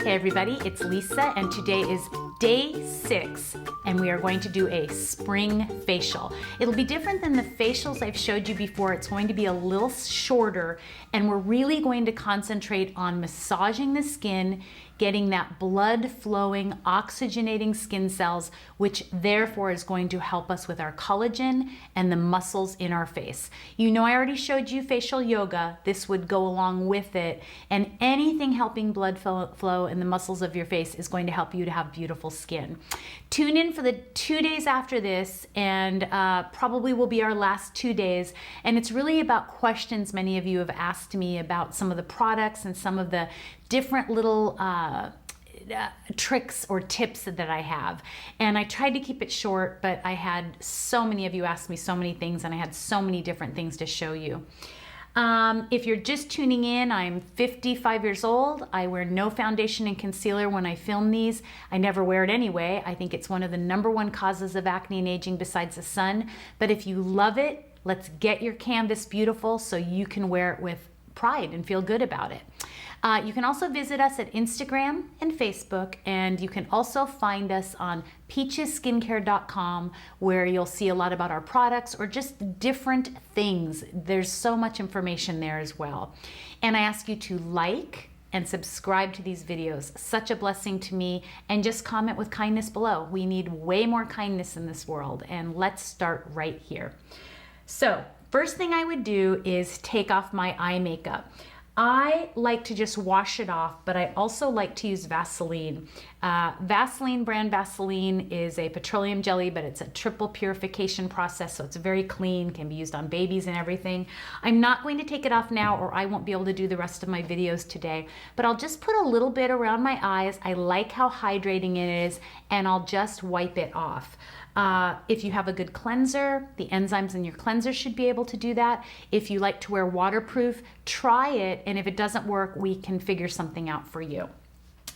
Hey everybody, it's Lisa and today is day 6 and we are going to do a spring facial. It'll be different than the facials I've showed you before. It's going to be a little shorter and we're really going to concentrate on massaging the skin, getting that blood flowing, oxygenating skin cells, which therefore is going to help us with our collagen and the muscles in our face. You know, I already showed you facial yoga. This would go along with it, and anything helping blood flow in the muscles of your face is going to help you to have beautiful skin. Tune in for the 2 days after this, and probably will be our last 2 days, and it's really about questions many of you have asked me about some of the products and some of the different little tricks or tips that I have. And I tried to keep it short, but I had so many of you ask me so many things and I had so many different things to show you. If you're just tuning in, I'm 55 years old. I wear no foundation and concealer when I film these. I never wear it anyway. I think it's one of the #1 causes of acne and aging besides the sun. But if you love it, let's get your canvas beautiful so you can wear it with pride and feel good about it. You can also visit us at Instagram and Facebook, and you can also find us on peachesskincare.com, where you'll see a lot about our products or just different things. There's so much information there as well. And I ask you to like and subscribe to these videos. Such a blessing to me. And just comment with kindness below. We need way more kindness in this world, and let's start right here. So first thing I would do is take off my eye makeup. I like to just wash it off, but I also like to use Vaseline. Vaseline, brand Vaseline, is a petroleum jelly, but it's a triple purification process, so it's very clean, can be used on babies and everything. I'm not going to take it off now or I won't be able to do the rest of my videos today, but I'll just put a little bit around my eyes. I like how hydrating it is, and I'll just wipe it off. If you have a good cleanser, the enzymes in your cleanser should be able to do that. If you like to wear waterproof, try it, and if it doesn't work, we can figure something out for you.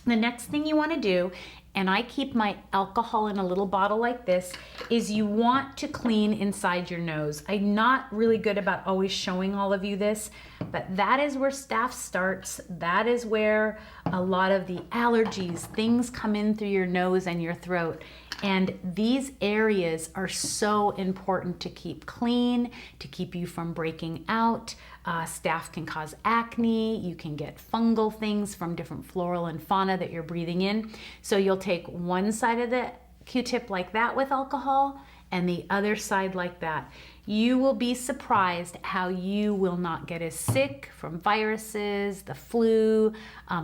The next thing you want to do, and I keep my alcohol in a little bottle like this, is you want to clean inside your nose. I'm not really good about always showing all of you this, but that is where staph starts. That is where a lot of the allergies, things come in through your nose and your throat. And these areas are so important to keep clean, to keep you from breaking out. Staph can cause acne. You can get fungal things from different floral and fauna that you're breathing in. So you'll take one side of the Q-tip like that with alcohol and the other side like that. You will be surprised how you will not get as sick from viruses, the flu,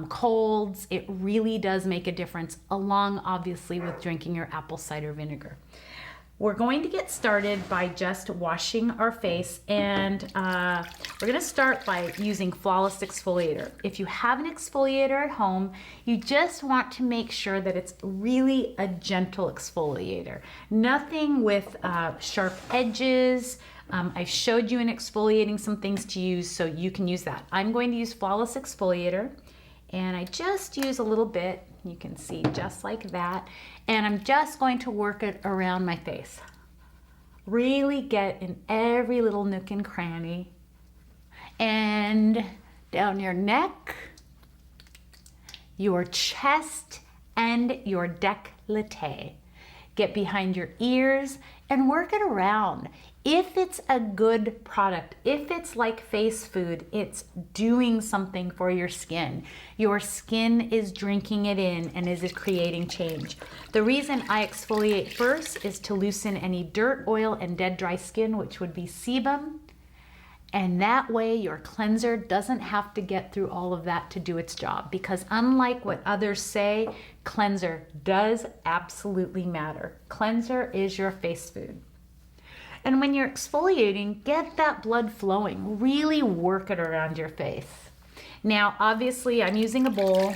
colds. It really does make a difference, along obviously with drinking your apple cider vinegar. We're going to get started by just washing our face, and we're going to start by using Flawless Exfoliator. If you have an exfoliator at home, you just want to make sure that it's really a gentle exfoliator. Nothing with sharp edges. I showed you in exfoliating some things to use, so you can use that. I'm going to use Flawless Exfoliator, and I just use a little bit. You can see just like that. And I'm just going to work it around my face. Really get in every little nook and cranny. And down your neck, your chest, and your décolleté. Get behind your ears and work it around. If it's a good product, if it's like face food, it's doing something for your skin. Your skin is drinking it in and is creating change. The reason I exfoliate first is to loosen any dirt, oil, and dead dry skin, which would be sebum. And that way your cleanser doesn't have to get through all of that to do its job, because unlike what others say, cleanser does absolutely matter. Cleanser is your face food. And when you're exfoliating, get that blood flowing. Really work it around your face. Now, obviously, I'm using a bowl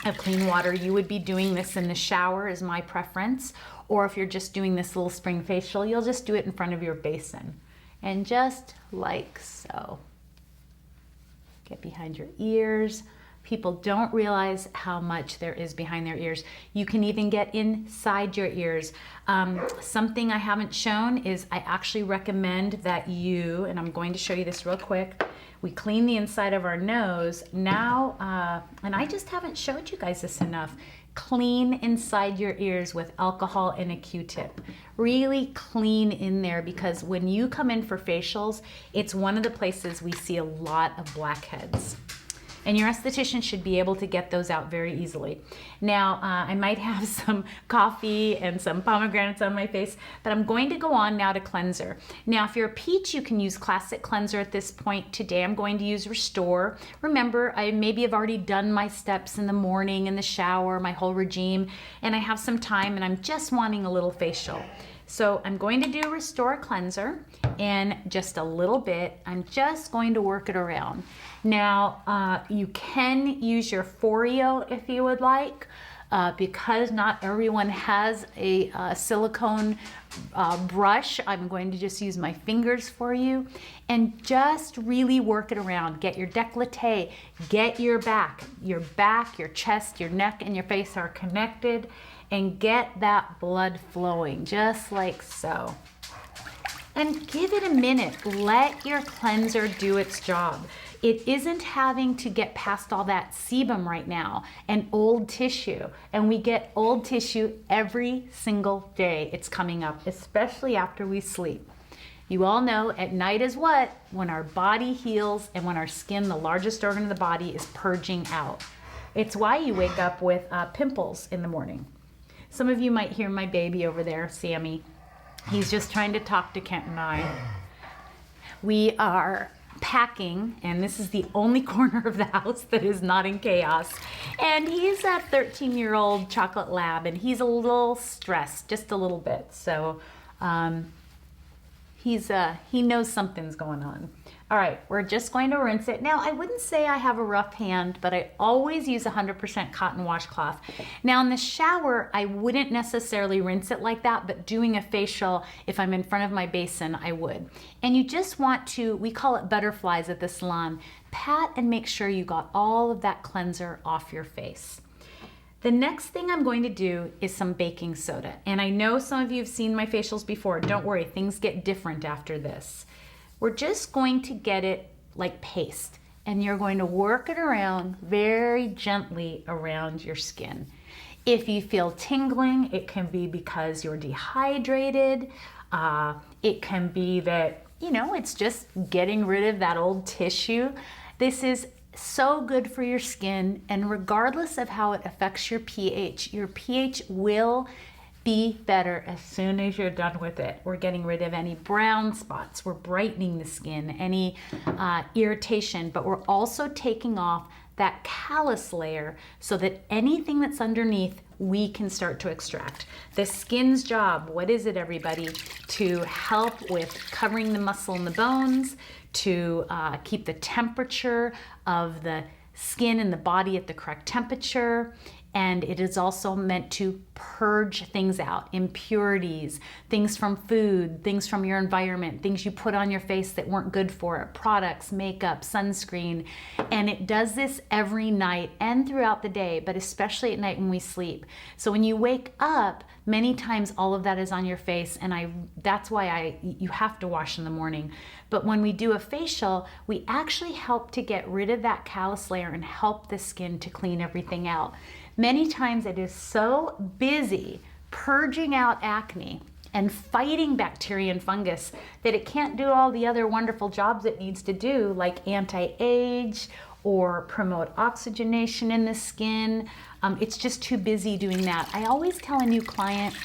of clean water. You would be doing this in the shower is my preference. Or if you're just doing this little spring facial, you'll just do it in front of your basin. And just like so. Get behind your ears, People don't realize how much there is behind their ears. You can even get inside your ears. Something I haven't shown is I actually recommend that you, and I'm going to show you this real quick, we clean the inside of our nose. Now, and I just haven't showed you guys this enough, clean inside your ears with alcohol and a Q-tip. Really clean in there, because when you come in for facials, it's one of the places we see a lot of blackheads. And your esthetician should be able to get those out very easily. Now, I might have some coffee and some pomegranates on my face, but I'm going to go on now to cleanser. Now, if you're a peach, you can use classic cleanser at this point. Today, I'm going to use Restore. Remember, I maybe have already done my steps in the morning, in the shower, my whole regime, and I have some time and I'm just wanting a little facial. So I'm going to do Restore Cleanser in just a little bit. I'm just going to work it around. Now, you can use your Foreo if you would like, because not everyone has a silicone brush. I'm going to just use my fingers for you and just really work it around. Get your décolleté, get your back, your chest, your neck, and your face are connected, and get that blood flowing just like so. And give it a minute. Let your cleanser do its job. It isn't having to get past all that sebum right now and old tissue. And we get old tissue every single day. It's coming up, especially after we sleep. You all know at night is what? When our body heals and when our skin, the largest organ of the body, is purging out. It's why you wake up with pimples in the morning. Some of you might hear my baby over there, Sammy. He's just trying to talk to Kent and I. We are packing, and this is the only corner of the house that is not in chaos. And he's a 13-year-old chocolate lab, and he's a little stressed, just a little bit. So he knows something's going on. All right, we're just going to rinse it. Now, I wouldn't say I have a rough hand, but I always use 100% cotton washcloth. Now, in the shower, I wouldn't necessarily rinse it like that, but doing a facial, if I'm in front of my basin, I would. And you just want to, we call it butterflies at the salon, pat and make sure you got all of that cleanser off your face. The next thing I'm going to do is some baking soda. And I know some of you have seen my facials before. Don't worry, things get different after this. We're just going to get it like paste, and you're going to work it around very gently around your skin. If you feel tingling, it can be because you're dehydrated. It can be that, you know, it's just getting rid of that old tissue. This is so good for your skin, and regardless of how it affects your pH will be better as soon as you're done with it. We're getting rid of any brown spots. We're brightening the skin, any irritation, but we're also taking off that callus layer so that anything that's underneath we can start to extract. The skin's job, what is it, everybody? To help with covering the muscle and the bones, to keep the temperature of the skin and the body at the correct temperature. And it is also meant to purge things out, impurities, things from food, things from your environment, things you put on your face that weren't good for it, products, makeup, sunscreen. And it does this every night and throughout the day, but especially at night when we sleep. So when you wake up, many times all of that is on your face, and that's why you have to wash in the morning. But when we do a facial, we actually help to get rid of that callus layer and help the skin to clean everything out. Many times it is so busy purging out acne and fighting bacteria and fungus that it can't do all the other wonderful jobs it needs to do, like anti-age or promote oxygenation in the skin. It's just too busy doing that. I always tell a new client,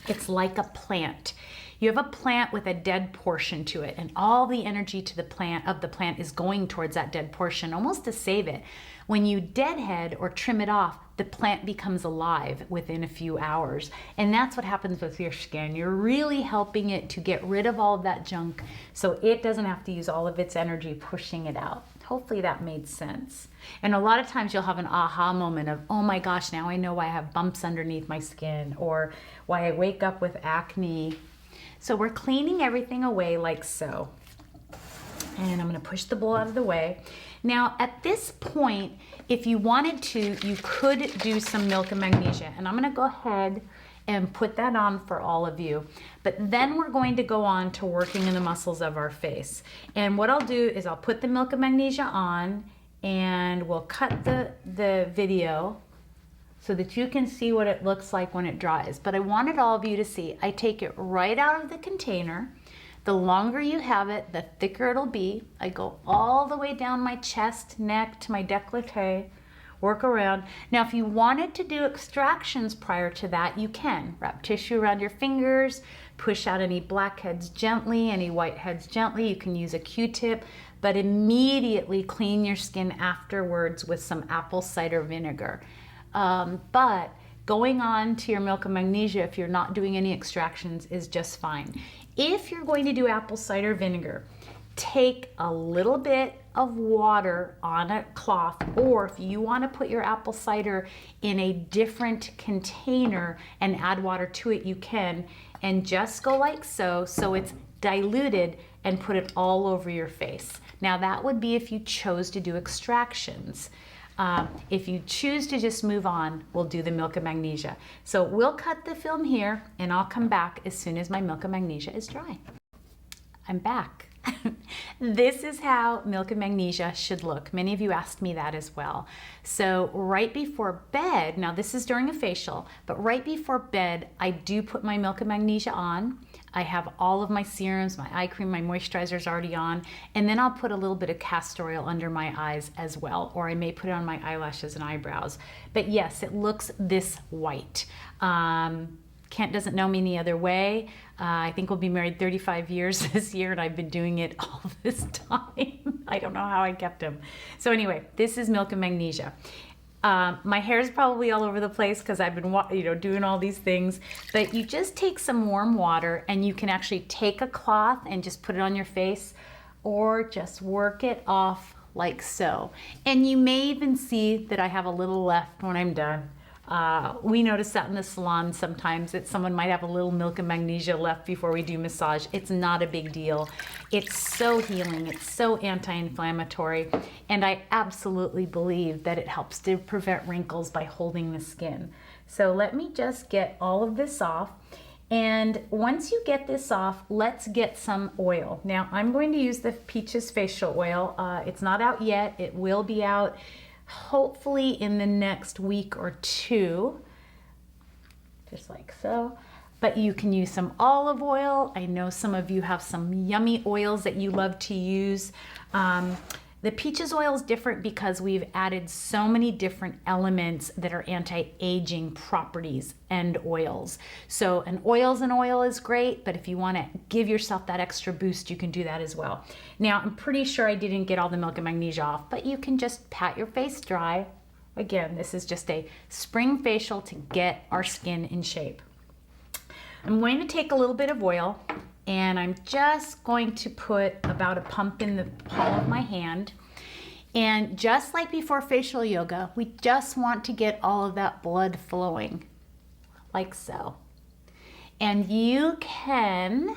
it's like a plant. You have a plant with a dead portion to it, and all the energy to the plant is going towards that dead portion, almost to save it. When you deadhead or trim it off, the plant becomes alive within a few hours. And that's what happens with your skin. You're really helping it to get rid of all of that junk so it doesn't have to use all of its energy pushing it out. Hopefully that made sense. And a lot of times you'll have an aha moment of, oh my gosh, now I know why I have bumps underneath my skin, or why I wake up with acne. So we're cleaning everything away like so. And I'm gonna push the bowl out of the way. Now, at this point, if you wanted to, you could do some milk and magnesia. And I'm gonna go ahead and put that on for all of you. But then we're going to go on to working in the muscles of our face. And what I'll do is I'll put the milk and magnesia on, and we'll cut the video so that you can see what it looks like when it dries. But I wanted all of you to see, I take it right out of the container. The longer you have it, the thicker it'll be. I go all the way down my chest, neck, to my décolleté, work around. Now, if you wanted to do extractions prior to that, you can. Wrap tissue around your fingers, push out any blackheads gently, any whiteheads gently. You can use a Q-tip, but immediately clean your skin afterwards with some apple cider vinegar. But going on to your milk and magnesia, if you're not doing any extractions, is just fine. If you're going to do apple cider vinegar, take a little bit of water on a cloth, or if you want to put your apple cider in a different container and add water to it, you can, and just go like so, so it's diluted, and put it all over your face. Now that would be if you chose to do extractions. If you choose to just move on, we'll do the milk and magnesia. So we'll cut the film here, and I'll come back as soon as my milk and magnesia is dry. I'm back. This is how milk and magnesia should look. Many of you asked me that as well. So right before bed, now this is during a facial, but right before bed, I do put my milk and magnesia on. I have all of my serums, my eye cream, my moisturizer's already on, and then I'll put a little bit of castor oil under my eyes as well, or I may put it on my eyelashes and eyebrows. But yes, it looks this white. Kent doesn't know me any other way. I think we'll be married 35 years this year, and I've been doing it all this time. I don't know how I kept him. So anyway, this is milk and magnesia. My hair is probably all over the place because I've been doing all these things, but you just take some warm water, and you can actually take a cloth and just put it on your face, or just work it off like so. And you may even see that I have a little left when I'm done. We notice that in the salon sometimes, that someone might have a little milk and magnesia left before we do massage. It's not a big deal. It's so healing. It's so anti-inflammatory. And I absolutely believe that it helps to prevent wrinkles by holding the skin. So let me just get all of this off. And once you get this off, let's get some oil. Now I'm going to use the Peaches facial oil. It's not out yet. It will be out hopefully in the next week or two, just like so. But you can use some olive oil. I know some of you have some yummy oils that you love to use. The Peaches oil is different because we've added so many different elements that are anti-aging properties and oils. So an oil is great, but if you want to give yourself that extra boost, you can do that as well. Now, I'm pretty sure I didn't get all the milk and magnesia off, but you can just pat your face dry. Again, this is just a spring facial to get our skin in shape. I'm going to take a little bit of oil, and I'm just going to put about a pump in the palm of my hand. And just like before facial yoga, we just want to get all of that blood flowing, like so. And you can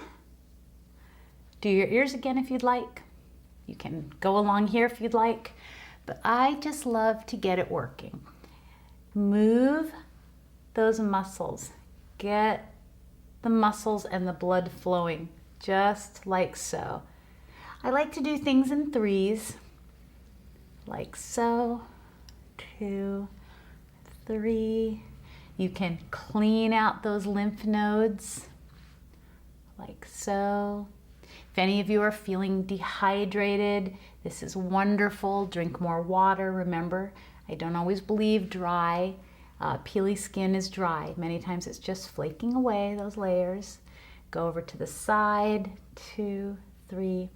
do your ears again if you'd like. You can go along here if you'd like. But I just love to get it working. Move those muscles. Get the muscles and the blood flowing, just like so. I like to do things in threes, like so, 2, 3. You can clean out those lymph nodes, like so. If any of you are feeling dehydrated, this is wonderful. Drink more water. Remember, I don't always believe dry. Peely skin is dry. Many times it's just flaking away those layers. Go over to the side, 2, 3.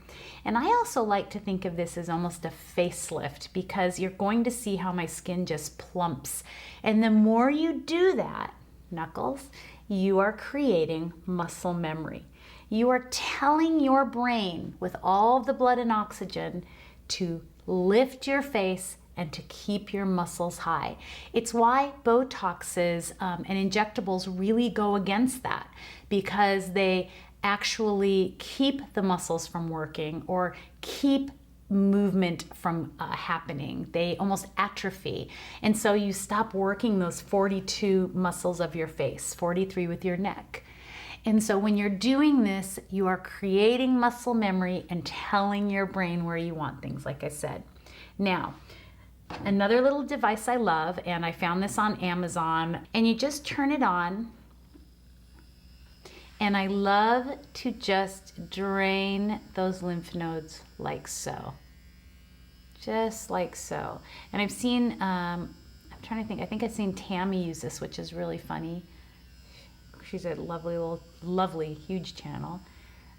And I also like to think of this as almost a facelift, because you're going to see how my skin just plumps. And the more you do that, Knuckles, you are creating muscle memory. You are telling your brain with all the blood and oxygen to lift your face and to keep your muscles high. It's why Botoxes and injectables really go against that, because they actually keep the muscles from working or keep movement from happening. They almost atrophy. And so you stop working those 42 muscles of your face, 43 with your neck. And so when you're doing this, you are creating muscle memory and telling your brain where you want things, like I said. Now, another little device I love, and I found this on Amazon, and you just turn it on. And I love to just drain those lymph nodes like so. Just like so. And I've seen, I'm trying to think, I think I've seen Tammy use this, which is really funny. She's a lovely, huge channel.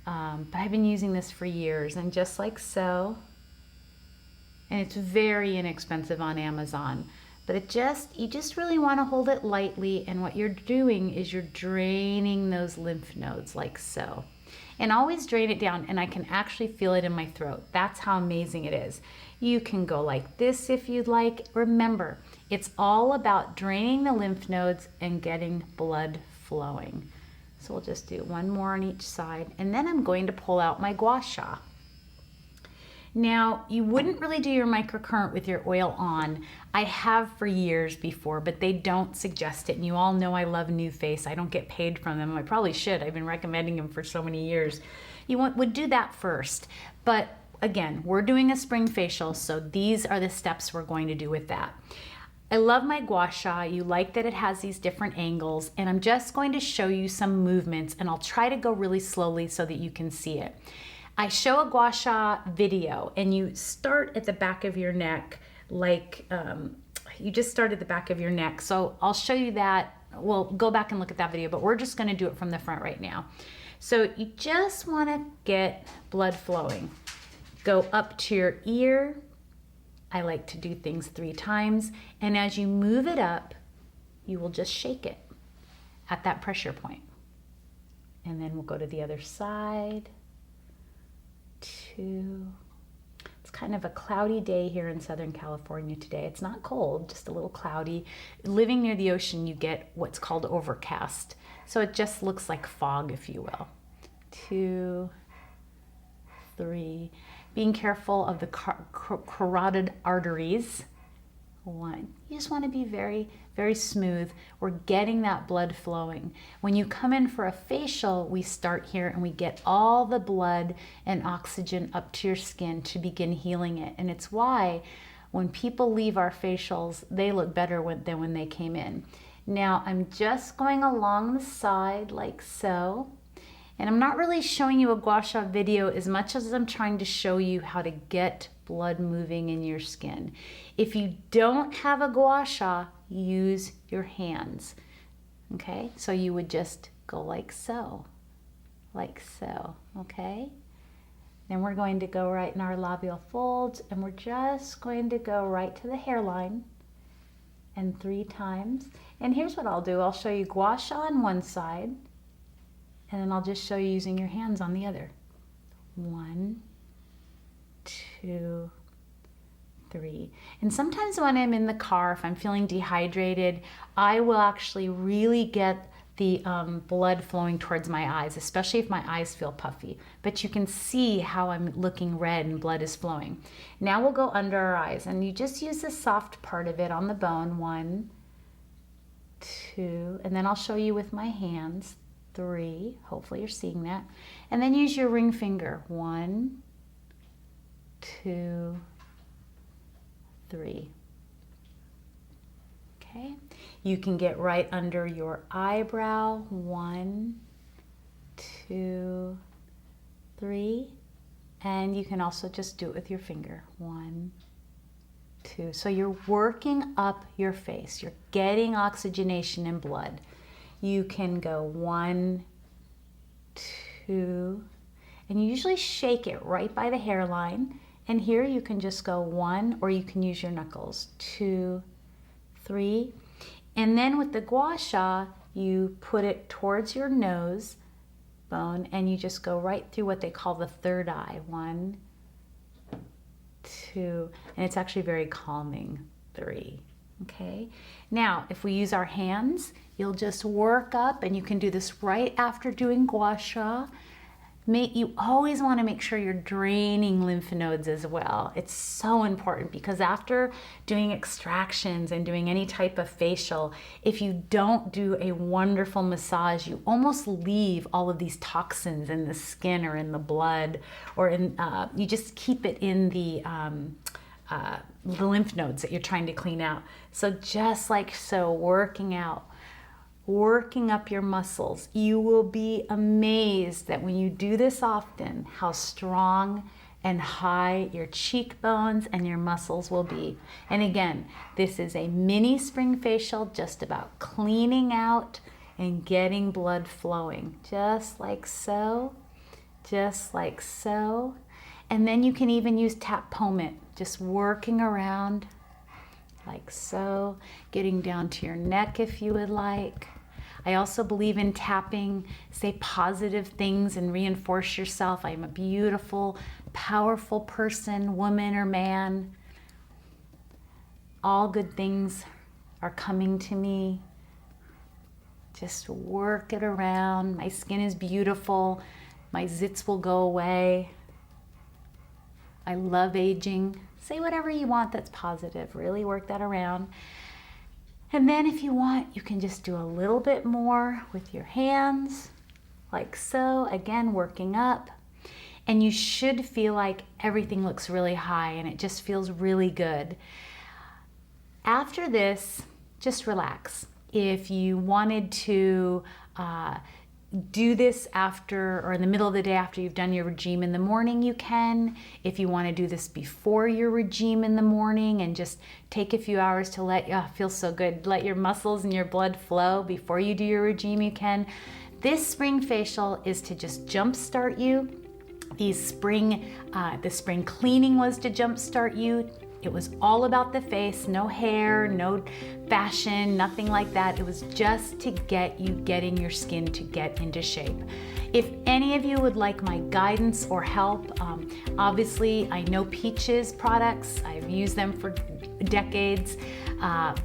But I've been using this for years, and just like so. And it's very inexpensive on Amazon. But you just really want to hold it lightly, and what you're doing is you're draining those lymph nodes like so. And always drain it down, and I can actually feel it in my throat. That's how amazing it is. You can go like this if you'd like. Remember, it's all about draining the lymph nodes and getting blood flowing. So we'll just do one more on each side, and then I'm going to pull out my Gua Sha. Now, you wouldn't really do your microcurrent with your oil on. I have for years before, but they don't suggest it. And you all know I love NuFace. I don't get paid from them. I probably should. I've been recommending them for so many years. You would do that first. But again, we're doing a spring facial, so these are the steps we're going to do with that. I love my Gua Sha. You like that it has these different angles, and I'm just going to show you some movements, and I'll try to go really slowly so that you can see it. I show a Gua Sha video, and you start at the back of your neck, like you just start at the back of your neck. So I'll show you that. We'll go back and look at that video, but we're just going to do it from the front right now. So you just want to get blood flowing. Go up to your ear. I like to do things 3 times, and as you move it up, you will just shake it at that pressure point. And then we'll go to the other side. 2. It's kind of a cloudy day here in Southern California today. It's not cold, just a little cloudy. Living near the ocean, you get what's called overcast. So it just looks like fog, if you will. 2, 3. Being careful of the carotid arteries. 1. You just want to be very, very smooth. We're getting that blood flowing. When you come in for a facial, we start here and we get all the blood and oxygen up to your skin to begin healing it. And it's why when people leave our facials, they look better than when they came in. Now I'm just going along the side like so. And I'm not really showing you a Gua Sha video as much as I'm trying to show you how to get blood moving in your skin. If you don't have a Gua Sha, use your hands. Okay, so you would just go like so, okay? Then we're going to go right in our labial folds, and we're just going to go right to the hairline, and 3 times. And here's what I'll do. I'll show you Gua Sha on one side, and then I'll just show you using your hands on the other. 1, 2, 3. And sometimes when I'm in the car, if I'm feeling dehydrated, I will actually really get the blood flowing towards my eyes, especially if my eyes feel puffy. But you can see how I'm looking red and blood is flowing. Now we'll go under our eyes, and you just use the soft part of it on the bone. 1, 2, and then I'll show you with my hands. 3, hopefully you're seeing that. And then use your ring finger. 1, 2, 3. Okay, you can get right under your eyebrow. 1, 2, 3. And you can also just do it with your finger. 1, 2. So you're working up your face. You're getting oxygenation and blood. You can go 1, 2, and you usually shake it right by the hairline. And here you can just go 1, or you can use your knuckles. 2, 3. And then with the Gua Sha, you put it towards your nose bone, and you just go right through what they call the third eye. 1, 2, and it's actually very calming. 3. Okay, now if we use our hands, you'll just work up, and you can do this right after doing Gua Sha. You always want to make sure you're draining lymph nodes as well. It's so important because after doing extractions and doing any type of facial, if you don't do a wonderful massage, you almost leave all of these toxins in the skin or in the blood, or you just keep it in the lymph nodes that you're trying to clean out. So just like so, working up your muscles. You will be amazed that when you do this often, how strong and high your cheekbones and your muscles will be. And again, this is a mini spring facial, just about cleaning out and getting blood flowing, just like so, just like so. And then you can even use tap pomade, just working around like so, getting down to your neck if you would like. I also believe in tapping. Say positive things and reinforce yourself. I am a beautiful, powerful person, woman or man. All good things are coming to me. Just work it around. My skin is beautiful. My zits will go away. I love aging. Say whatever you want that's positive. Really work that around. And then if you want, you can just do a little bit more with your hands, like so. Again, working up. And you should feel like everything looks really high and it just feels really good. After this, just relax. If you wanted to do this after or in the middle of the day after you've done your regime in the morning, you can. If you want to do this before your regime in the morning and just take a few hours to feel so good, let your muscles and your blood flow before you do your regime, you can. This spring facial is to just jumpstart you. The spring cleaning was to jumpstart you. It was all about the face, no hair, no fashion, nothing like that. It was just to getting your skin to get into shape. If any of you would like my guidance or help, obviously I know Peach's products. I've used them for decades,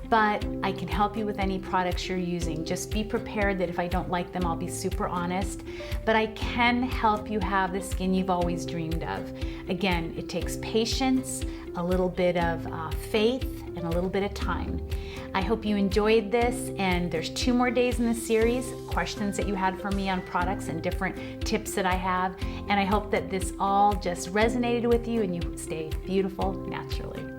but I can help you with any products you're using. Just be prepared that if I don't like them, I'll be super honest, but I can help you have the skin you've always dreamed of. Again, it takes patience, a little bit of faith, and a little bit of time. I hope you enjoyed this, and there's 2 more days in the series, questions that you had for me on products and different tips that I have, and I hope that this all just resonated with you and you stay beautiful naturally.